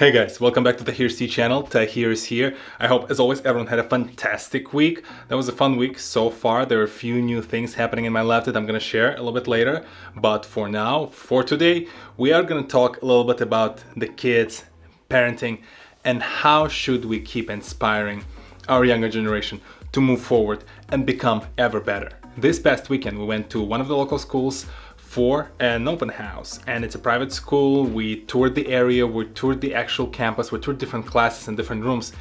Hey guys, welcome back to the TohirT channel. Tahir is here. I hope, as always, everyone had a fantastic week. That was a fun week so far. There are a few new things happening in my life that I'm going to share a little bit later. But for now, for today, we are going to talk a little bit about the kids, parenting, and how should we keep inspiring our younger generation to move forward and become ever better. This past weekend, we went to one of the local schools for an open house, and it's a private school. We toured the area, we toured the actual campus, we toured different classes and different rooms,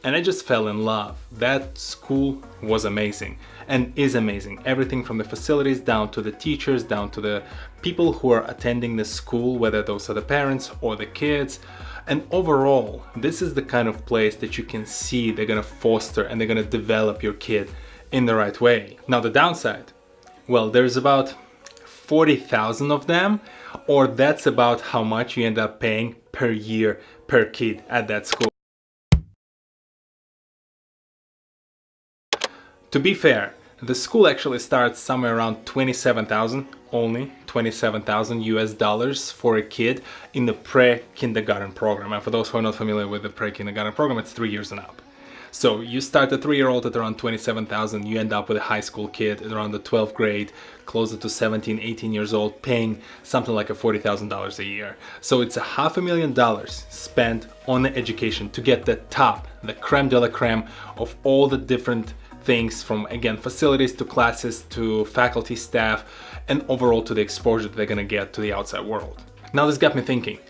and I just fell in love. That school was amazing and is amazing. Everything from the facilities down to the teachers, down to the people who are attending the school, whether those are the parents or the kids. And overall, this is the kind of place that you can see they're gonna foster and they're gonna develop your kid in the right way. Now the downside, well, there's about 40,000 of them, or that's about how much you end up paying per year per kid at that school. To be fair, the school actually starts somewhere around 27,000, only 27,000 US dollars for a kid in the pre-kindergarten program. And for those who are not familiar with the pre-kindergarten program, it's 3 years and up. So you start a 3-year-old at around 27,000, you end up with a high school kid at around the 12th grade, closer to 17, 18 years old, paying something like $40,000 a year. So it's $500,000 spent on the education to get the top, the creme de la creme of all the different things, from, again, facilities to classes to faculty, staff, and overall to the exposure that they're gonna get to the outside world. Now this got me thinking.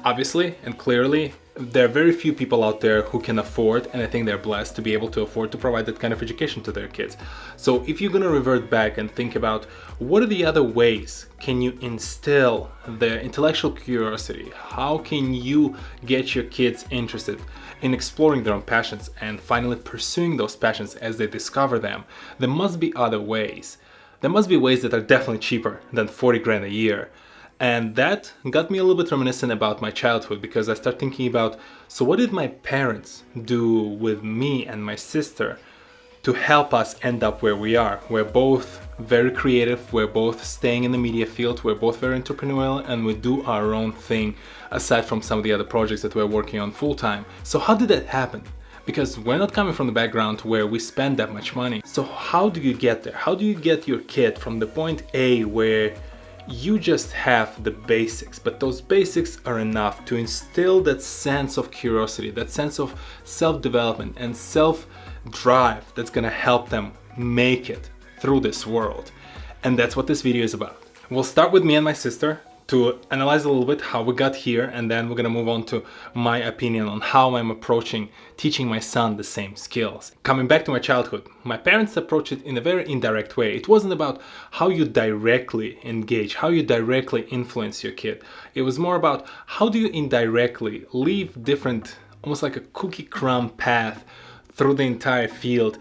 Obviously and clearly, there are very few people out there who can afford, and I think they're blessed to be able to afford to provide that kind of education to their kids. So if you're gonna revert back and think about what are the other ways can you instill the intellectual curiosity, how can you get your kids interested in exploring their own passions and finally pursuing those passions as they discover them, there must be other ways. There must be ways that are definitely cheaper than 40 grand a year. And that got me a little bit reminiscent about my childhood, because I started thinking about, so what did my parents do with me and my sister to help us end up where we are? We're both very creative, we're both staying in the media field, we're both very entrepreneurial, and we do our own thing aside from some of the other projects that we're working on full time. So how did that happen? Because we're not coming from the background where we spend that much money. So how do you get there? How do you get your kid from the point A where you just have the basics, but those basics are enough to instill that sense of curiosity, that sense of self-development and self-drive that's gonna help them make it through this world? And that's what this video is about. We'll start with me and my sister to analyze a little bit how we got here, and then we're gonna move on to my opinion on how I'm approaching teaching my son the same skills. Coming back to my childhood, my parents approached it in a very indirect way. It wasn't about how you directly engage, how you directly influence your kid. It was more about how do you indirectly leave different, almost like a cookie crumb path through the entire field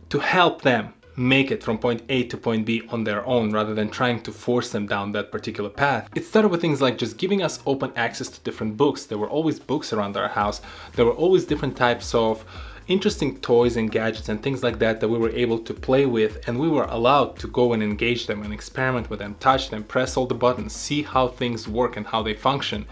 to help them make it from point A to point B on their own, rather than trying to force them down that particular path. It started with things like just giving us open access to different books. There were always books around our house. There were always different types of interesting toys and gadgets and things like that that we were able to play with, and we were allowed to go and engage them and experiment with them, touch them, press all the buttons, see how things work and how they function.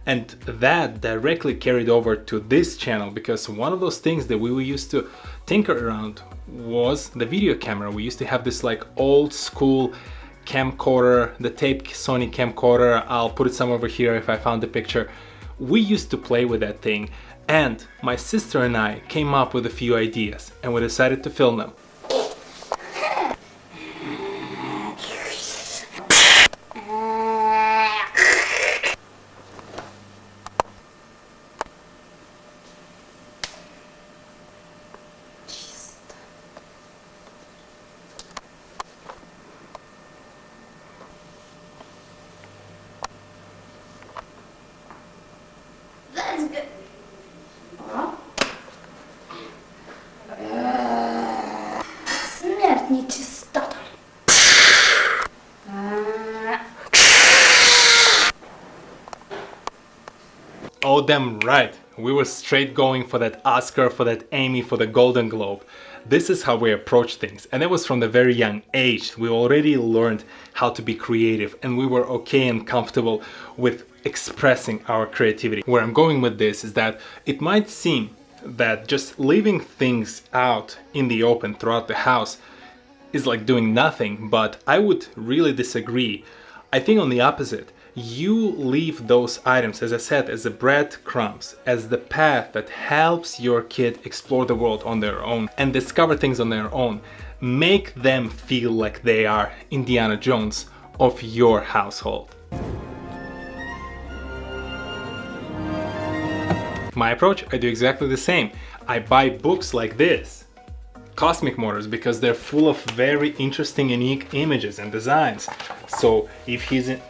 And that directly carried over to this channel, because one of those things that we used to tinker around was the video camera. We used to have this like old school camcorder, the tape Sony camcorder. I'll put it somewhere over here if I found the picture. We used to play with that thing, and my sister and I came up with a few ideas, and we decided to film them. That's good. Смерть нечистота. Oh, damn right. We were straight going for that Oscar, for that Emmy, for the Golden Globe. This is how we approach things, and it was from the very young age. We already learned how to be creative, and we were okay and comfortable with expressing our creativity. Where I'm going with this is that it might seem that just leaving things out in the open throughout the house is like doing nothing, but I would really disagree. I think on the opposite, you leave those items, as I said, as the breadcrumbs, as the path that helps your kid explore the world on their own and discover things on their own. Make them feel like they are Indiana Jones of your household. My approach, I do exactly the same. I buy books like this, Cosmic Motors, because they're full of very interesting, unique images and designs. So if he's in,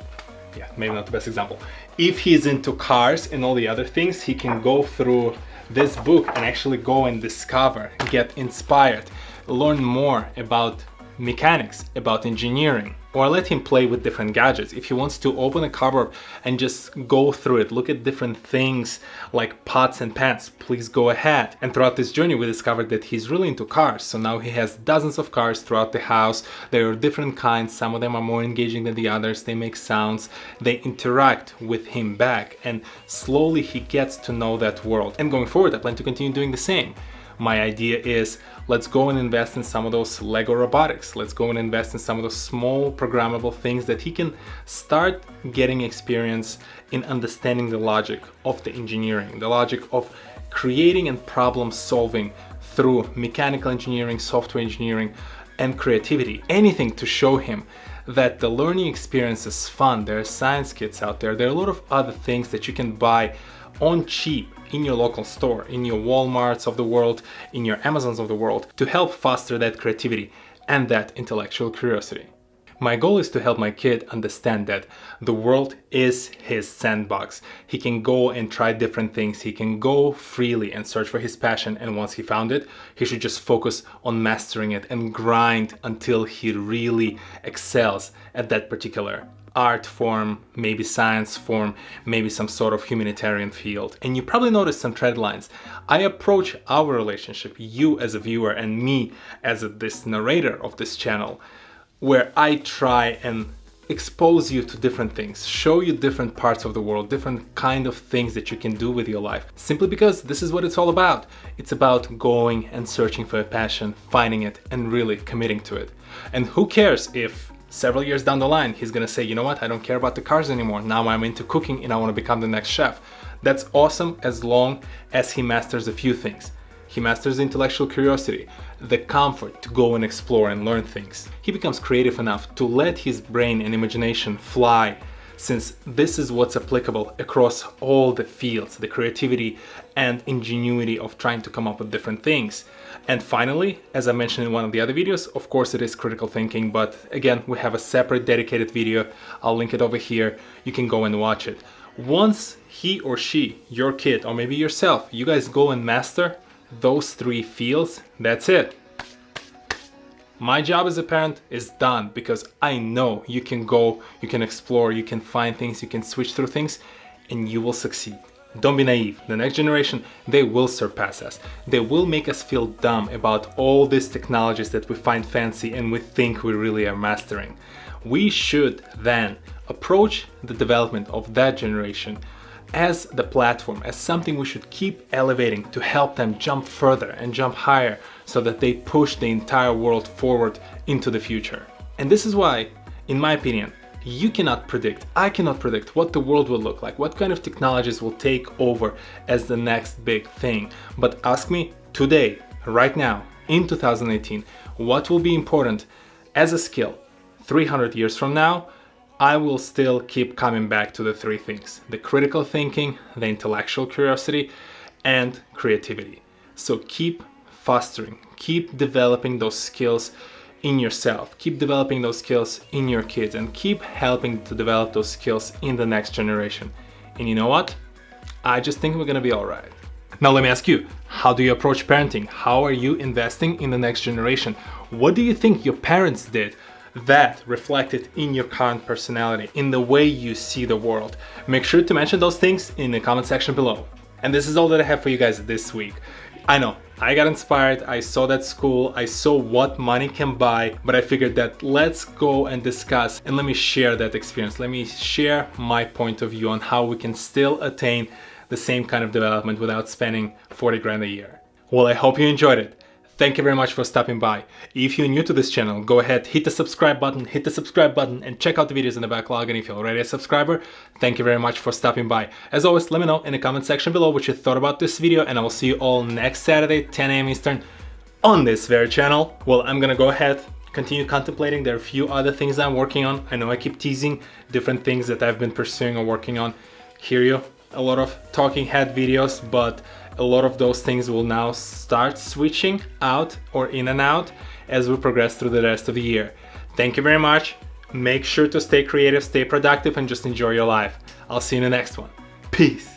yeah, maybe not the best example. If he's into cars and all the other things, he can go through this book and actually go and discover, get inspired, learn more about mechanics, about engineering, or let him play with different gadgets. If he wants to open a cupboard and just go through it, look at different things like pots and pans, please go ahead. And throughout this journey, we discovered that he's really into cars. So now he has dozens of cars throughout the house. There are different kinds. Some of them are more engaging than the others. They make sounds. They interact with him back. And slowly he gets to know that world. And going forward, I plan to continue doing the same. My idea is, let's go and invest in some of those Lego robotics. Let's go and invest in some of those small programmable things that he can start getting experience in understanding the logic of the engineering, the logic of creating and problem solving through mechanical engineering, software engineering, and creativity. Anything to show him that the learning experience is fun. There are science kits out there. There are a lot of other things that you can buy on cheap in your local store, in your Walmarts of the world, in your Amazons of the world, to help foster that creativity and that intellectual curiosity. My goal is to help my kid understand that the world is his sandbox. He can go and try different things. He can go freely and search for his passion, and once he found it, he should just focus on mastering it and grind until he really excels at that particular art form, maybe science form, maybe some sort of humanitarian field. And you probably noticed some thread lines. I approach our relationship, you as a viewer and me as this narrator of this channel, where I try and expose you to different things, show you different parts of the world, different kind of things that you can do with your life, simply because this is what it's all about. It's about going and searching for a passion, finding it, and really committing to it. And who cares if several years down the line, he's gonna say, you know what, I don't care about the cars anymore. Now I'm into cooking and I wanna become the next chef. That's awesome as long as he masters a few things. He masters the intellectual curiosity, the comfort to go and explore and learn things. He becomes creative enough to let his brain and imagination fly, since this is what's applicable across all the fields, the creativity and ingenuity of trying to come up with different things. And finally, as I mentioned in one of the other videos, of course it is critical thinking, but again, we have a separate dedicated video. I'll link it over here. You can go and watch it. Once he or she, your kid, or maybe yourself, you guys go and master those three fields, that's it. My job as a parent is done, because I know you can go, you can explore, you can find things, you can switch through things, and you will succeed. Don't be naive. The next generation, they will surpass us. They will make us feel dumb about all these technologies that we find fancy and we think we really are mastering. We should then approach the development of that generation as the platform, as something we should keep elevating to help them jump further and jump higher, so that they push the entire world forward into the future. And this is why, in my opinion, you cannot predict, I cannot predict what the world will look like, what kind of technologies will take over as the next big thing. But ask me today, right now, in 2018, what will be important as a skill 300 years from now. I will still keep coming back to the three things: the critical thinking, the intellectual curiosity, and creativity. So keep fostering, keep developing those skills in yourself, keep developing those skills in your kids, and keep helping to develop those skills in the next generation. And you know what? I just think we're gonna be all right. Now let me ask you, how do you approach parenting? How are you investing in the next generation? What do you think your parents did that reflected in your current personality, in the way you see the world? Make sure to mention those things in the comment section below. And this is all that I have for you guys this week. I know, I got inspired, I saw that school, I saw what money can buy, but I figured that let's go and discuss and let me share that experience. Let me share my point of view on how we can still attain the same kind of development without spending 40 grand a year. Well, I hope you enjoyed it. Thank you very much for stopping by. If you're new to this channel, go ahead, hit the subscribe button, and check out the videos in the backlog. And if you're already a subscriber, thank you very much for stopping by. As always, let me know in the comment section below what you thought about this video, and I will see you all next Saturday, 10 a.m. Eastern, on this very channel. Well, I'm gonna go ahead, continue contemplating. There are a few other things I'm working on. I know I keep teasing different things that I've been pursuing or working on. Hear you, a lot of talking head videos, but a lot of those things will now start switching out or in and out as we progress through the rest of the year. Thank you very much. Make sure to stay creative, stay productive, and just enjoy your life. I'll see you in the next one. Peace.